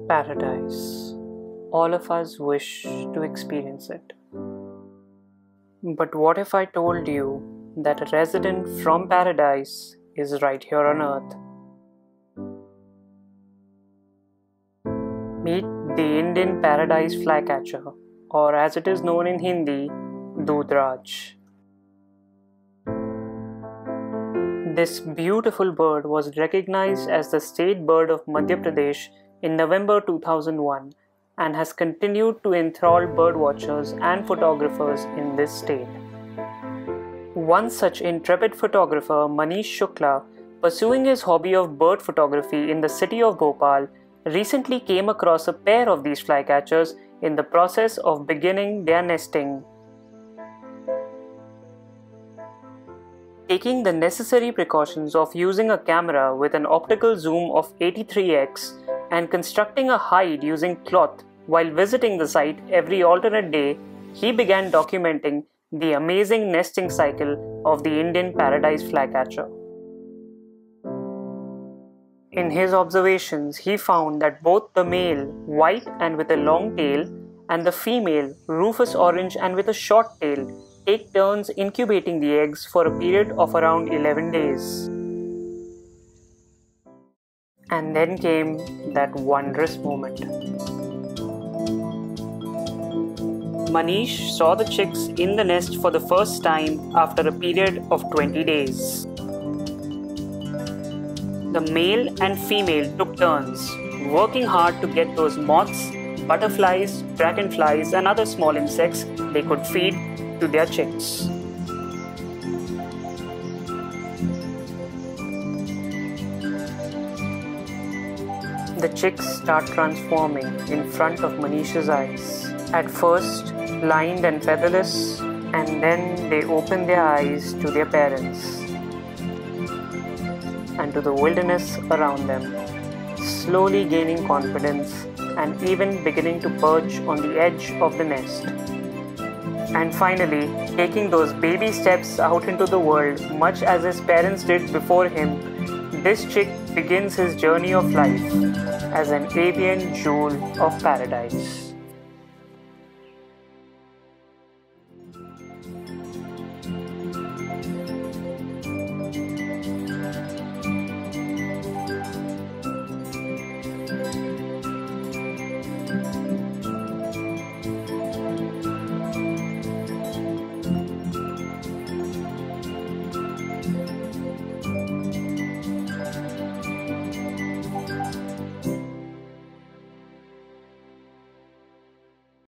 Paradise. All of us wish to experience it. But what if I told you that a resident from paradise is right here on earth? Meet the Indian Paradise Flycatcher, or as it is known in Hindi, Dudhraj. This beautiful bird was recognized as the state bird of Madhya Pradesh in November 2001 and has continued to enthrall birdwatchers and photographers in this state. One such intrepid photographer, Manish Shukla, pursuing his hobby of bird photography in the city of Bhopal, recently came across a pair of these flycatchers in the process of beginning their nesting. Taking the necessary precautions of using a camera with an optical zoom of 83x and constructing a hide using cloth while visiting the site every alternate day, he began documenting the amazing nesting cycle of the Indian Paradise Flycatcher. In his observations, he found that both the male, white and with a long tail, and the female, rufous orange and with a short tail, take turns incubating the eggs for a period of around 11 days. And then came that wondrous moment. Manish saw the chicks in the nest for the first time after a period of 20 days. The male and female took turns, working hard to get those moths, butterflies, dragonflies and other small insects they could feed to their chicks. The chicks start transforming in front of Manish's eyes. At first, blind and featherless, and then they open their eyes to their parents and to the wilderness around them, slowly gaining confidence and even beginning to perch on the edge of the nest. And finally, taking those baby steps out into the world, much as his parents did before him, this chick begins his journey of life as an avian jewel of paradise.